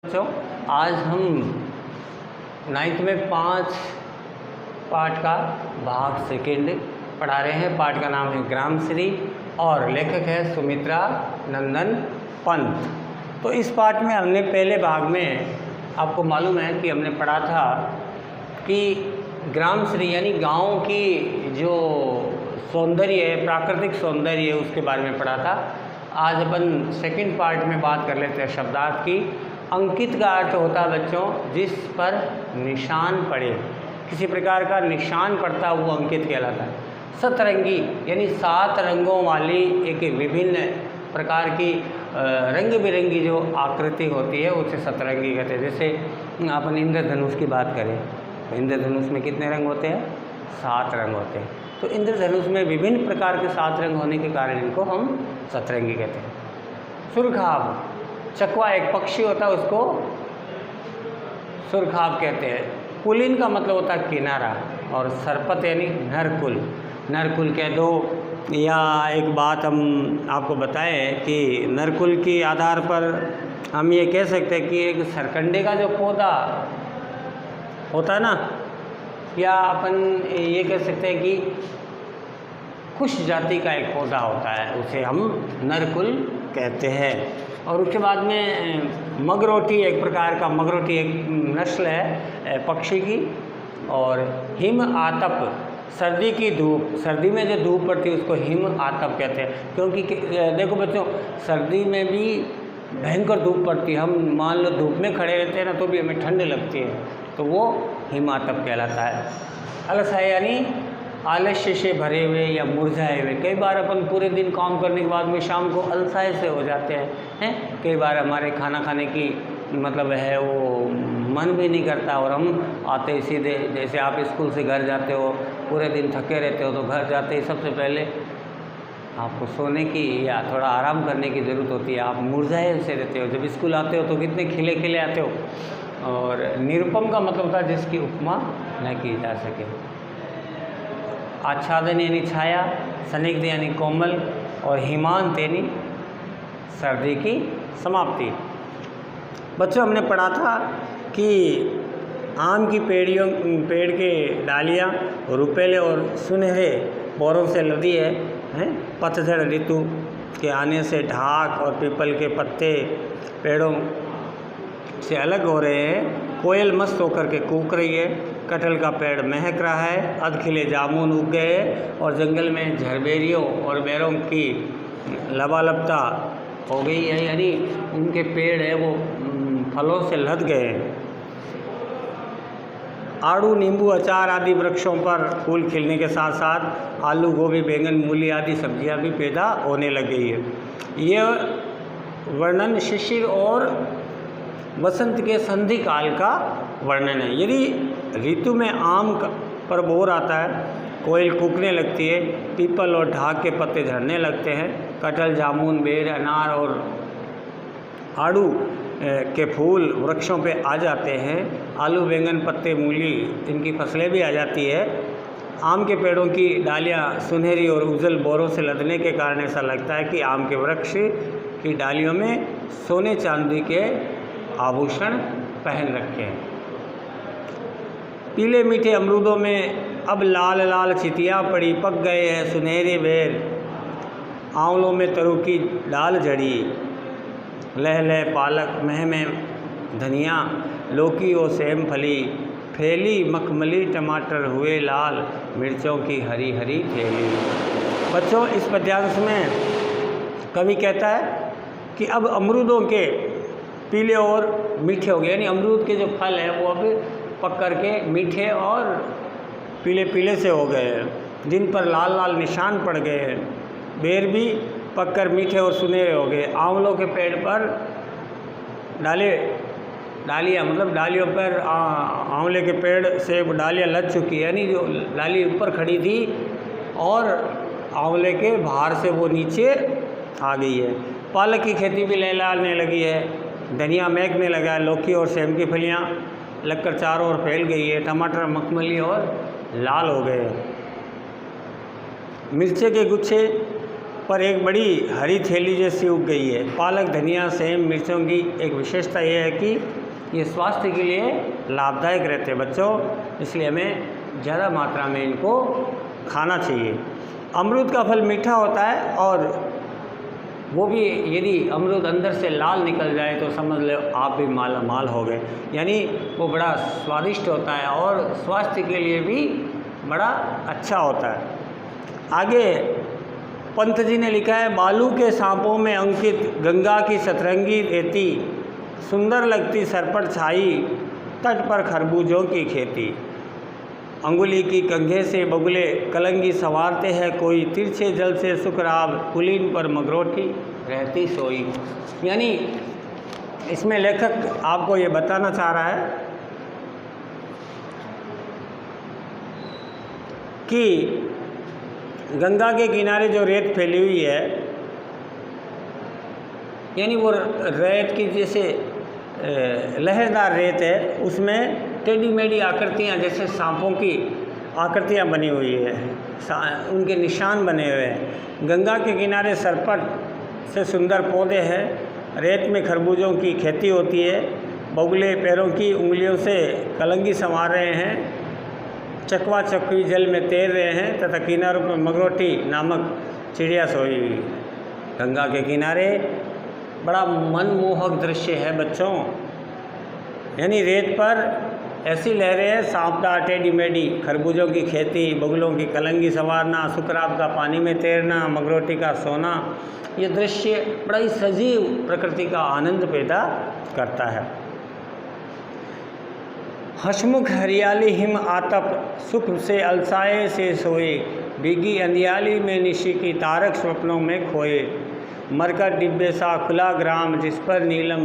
बच्चों, आज हम नाइन्थ में 5 पाठ का भाग सेकेंड पढ़ा रहे हैं। पाठ का नाम है ग्रामश्री और लेखक है सुमित्रा नंदन पंत। तो इस पाठ में हमने पहले भाग में आपको मालूम है कि हमने पढ़ा था कि ग्रामश्री यानी गाँव की जो सौंदर्य है, प्राकृतिक सौंदर्य है, उसके बारे में पढ़ा था। आज अपन सेकंड पार्ट में बात कर लेते हैं शब्दार्थ की। अंकित का अर्थ होता है बच्चों जिस पर निशान पड़े, किसी प्रकार का निशान पड़ता है वो अंकित कहलाता है। सतरंगी यानी 7 रंगों वाली एक विभिन्न प्रकार की रंग बिरंगी जो आकृति होती है उसे सतरंगी कहते हैं। जैसे अपन इंद्रधनुष की बात करें तो इंद्रधनुष में कितने रंग होते हैं? 7 रंग होते हैं। तो इंद्रधनुष में विभिन्न प्रकार के 7 रंग होने के कारण इनको हम सतरंगी कहते हैं। सुरखाब, चकवा एक पक्षी होता है उसको सुरखाब कहते हैं। कुलीन का मतलब होता है किनारा और सरपत यानी नरकुल। नरकुल कह दो या एक बात हम आपको बताएं कि नरकुल के आधार पर हम ये कह सकते हैं कि एक सरकंडे का जो पौधा होता है ना, या अपन ये कह सकते हैं कि खुश जाति का एक पौधा होता है, उसे हम नरकुल कहते हैं। और उसके बाद में मगरोटी, एक प्रकार का मगरोटी एक नस्ल है पक्षी की। और हिम आतप, सर्दी की धूप, सर्दी में जो धूप पड़ती है उसको हिम आतप कहते हैं। क्योंकि देखो बच्चों, सर्दी में भी भयंकर धूप पड़ती है, हम मान लो धूप में खड़े रहते हैं ना तो भी हमें ठंड लगती है, तो वो हिम आतप कहलाता है। अलसाय यानी आलस्य से भरे हुए या मुरझाए हुए। कई बार अपन पूरे दिन काम करने के बाद में शाम को अलसाय से हो जाते हैं। कई बार हमारे खाना खाने की मतलब है वो मन भी नहीं करता और हम आते ही सीधे, जैसे आप स्कूल से घर जाते हो, पूरे दिन थके रहते हो, तो घर जाते ही सबसे पहले आपको सोने की या थोड़ा आराम करने की ज़रूरत होती है। आप मुरझाए से रहते हो। जब स्कूल आते हो तो कितने खिले खिले आते हो। और निरुपम का मतलब था जिसकी उपमा न की जा सके। आच्छादन यानी छाया, स्निग्ध यानी कोमल और हिमांत यानी सर्दी की समाप्ति। बच्चों, हमने पढ़ा था कि आम की पेड़ के डालियाँ रुपेले और सुनहरे बोरों से लदी है। पतझड़ ऋतु के आने से ढाक और पीपल के पत्ते पेड़ों से अलग हो रहे हैं। कोयल मस्त होकर के कूक रही है। कटहल का पेड़ महक रहा है। अधखिले जामुन उग गए और जंगल में झरबेरियों और बेरों की लबालबता हो गई है, यानी उनके पेड़ है वो फलों से लद गए हैं। आड़ू, नींबू, अचार आदि वृक्षों पर फूल खिलने के साथ साथ आलू, गोभी, बैंगन, मूली आदि सब्जियां भी पैदा होने लग गई है। यह वर्णन शिशिर और वसंत के संधि काल का वर्णन है। यदि ऋतु में आम पर बोर आता है, कोयल कूकने लगती है, पीपल और ढाक के पत्ते झड़ने लगते हैं, कटहल, जामुन, बेर, अनार और आड़ू के फूल वृक्षों पे आ जाते हैं, आलू, बैंगन, पत्ते, मूली इनकी फसलें भी आ जाती है। आम के पेड़ों की डालियाँ सुनहरी और उज्जवल बोरों से लदने के कारण ऐसा लगता है कि आम के वृक्ष की डालियों में सोने चांदी के आभूषण पहन रखे हैं। पीले मीठे अमरूदों में अब लाल लाल चितियाँ पड़ी, पक गए हैं सुनहरे बेर। आंवलों में तरु की डाल जड़ी, लह लह पालक, मह में धनिया, लौकी और सेम फली, फैली मखमली, टमाटर हुए लाल, मिर्चों की हरी हरी थैली। बच्चों, इस पद्यांश में कवि कहता है कि अब अमरूदों के पीले और मीठे हो गए, यानी अमरूद के जो फल हैं वो अब पक कर के मीठे और पीले पीले से हो गए हैं, जिन पर लाल लाल निशान पड़ गए हैं। बेर भी पककर मीठे और सुनहरे हो गए। आंवलों के पेड़ पर डालियाँ मतलब डालियों पर आंवले के पेड़ से डालियाँ लग चुकी है, यानी जो डाली ऊपर खड़ी थी और आंवले के भार से वो नीचे आ गई है। पालक की खेती भी लहलहाने लगी है, धनिया महकने लगा है, लौकी और सेम की फलियाँ लगकर चारों ओर फैल गई है, टमाटर मखमली और लाल हो गए। मिर्चे के गुच्छे पर एक बड़ी हरी थैली जैसी उग गई है। पालक, धनिया, सेम, मिर्चों की एक विशेषता यह है कि ये स्वास्थ्य के लिए लाभदायक रहते हैं बच्चों, इसलिए हमें ज़्यादा मात्रा में इनको खाना चाहिए। अमरूद का फल मीठा होता है और वो भी यदि अमरूद अंदर से लाल निकल जाए तो समझ लो आप भी माला माल हो गए, यानी वो बड़ा स्वादिष्ट होता है और स्वास्थ्य के लिए भी बड़ा अच्छा होता है। आगे पंत जी ने लिखा है, बालू के सांपों में अंकित गंगा की सतरंगी रेती, सुंदर लगती सरपट छाई, तट पर खरबूजों की खेती। अंगुली की कंघे से बगुले कलंगी संवारते हैं कोई, तिरछे जल से सुखराब, कुलीन पर मगरोटी रहती सोई। यानी इसमें लेखक आपको ये बताना चाह रहा है कि गंगा के किनारे जो रेत फैली हुई है, यानी वो रेत की जैसे लहरदार रेत है, उसमें टेढ़ी मेढ़ी आकृतियाँ जैसे सांपों की आकृतियाँ बनी हुई है, उनके निशान बने हुए हैं। गंगा के किनारे सरपट से सुंदर पौधे हैं, रेत में खरबूजों की खेती होती है, बगुले पैरों की उंगलियों से कलंगी संवार रहे हैं, चकवा चकवी जल में तैर रहे हैं तथा किनारों पर मगरोटी नामक चिड़िया सोई हुई। गंगा के किनारे बड़ा मनमोहक दृश्य है बच्चों, यानी रेत पर ऐसी लहरें हैं, सांपदार टेढ़ी मेढ़ी, खरबूजों की खेती, बगुलों की कलंगी संवारना, सुकराब का पानी में तैरना, मगरोटी का सोना, ये दृश्य बड़ा ही सजीव प्रकृति का आनंद पैदा करता है। हसमुख हरियाली हिम आतप, सुख से अलसाए से सोए, भीगी अंधियाली में निशी की तारक स्वप्नों में खोए। मरकट डिब्बे सा खुला ग्राम, जिस पर नीलम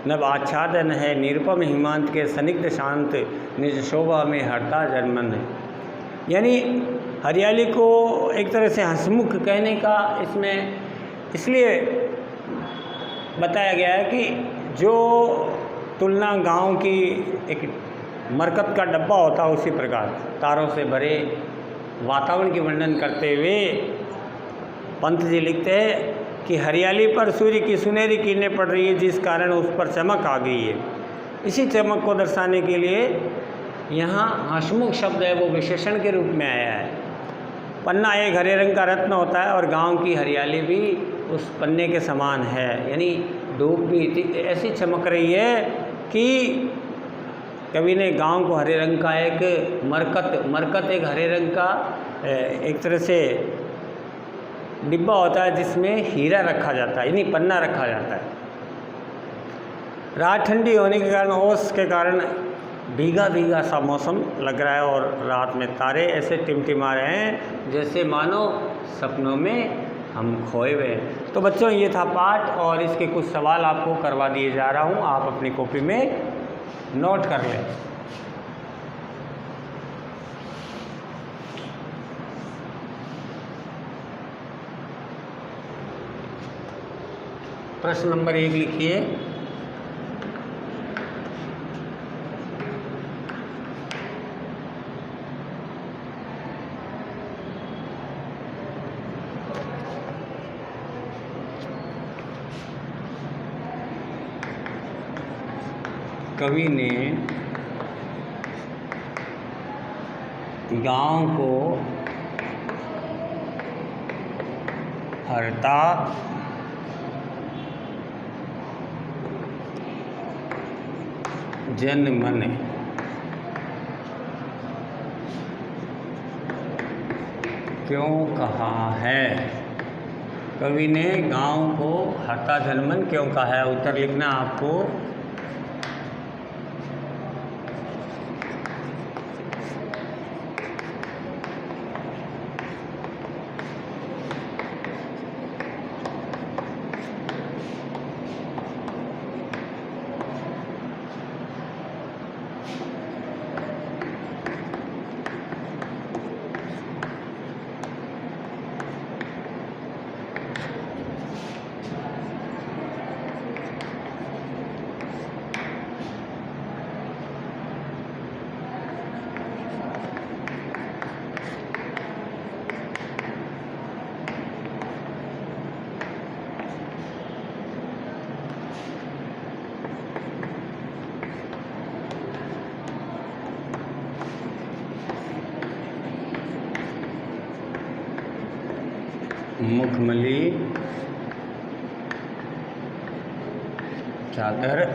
नभ आच्छादन है, निरुपम हिमांत के स्निग्ध शांत, निज शोभा में हरता जन्मन है। यानी हरियाली को एक तरह से हंसमुख कहने का इसमें इसलिए बताया गया है कि जो तुलना गांव की एक मरकत का डब्बा होता है उसी प्रकार तारों से भरे वातावरण की वर्णन करते हुए पंत जी लिखते हैं कि हरियाली पर सूर्य की सुनहरी किरणें पड़ रही है, जिस कारण उस पर चमक आ गई है। इसी चमक को दर्शाने के लिए यहाँ हसमुख शब्द है वो विशेषण के रूप में आया है। पन्ना एक हरे रंग का रत्न होता है और गांव की हरियाली भी उस पन्ने के समान है, यानी धूप भी ऐसी चमक रही है कि कवि ने गांव को हरे रंग का एक मरकत एक हरे रंग का एक तरह से डिब्बा होता है जिसमें हीरा रखा जाता है, यानी पन्ना रखा जाता है। रात ठंडी होने के कारण ओस के कारण भीगा भीगा सा मौसम लग रहा है और रात में तारे ऐसे टिमटिमा रहे हैं जैसे मानो सपनों में हम खोए हुए हैं। तो बच्चों ये था पाठ और इसके कुछ सवाल आपको करवा दिए जा रहा हूँ, आप अपनी कॉपी में नोट कर लें। प्रश्न नंबर 1 लिखिए। कवि ने गांव को हरता जन मन क्यों कहा है? कवि ने गांव को हरता जन मन क्यों कहा है? उत्तर लिखना आपको। मुखमली चादर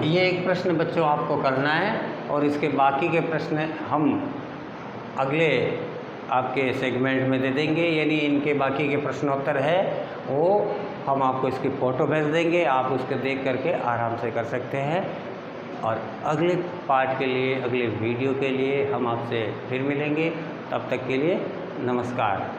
ये एक प्रश्न बच्चों आपको करना है और इसके बाकी के प्रश्न हम अगले आपके सेगमेंट में दे देंगे, यानी इनके बाकी के प्रश्नोत्तर है वो हम आपको इसकी फ़ोटो भेज देंगे, आप उसके देख करके आराम से कर सकते हैं। और अगले पार्ट के लिए, अगले वीडियो के लिए हम आपसे फिर मिलेंगे, तब तक के लिए नमस्कार।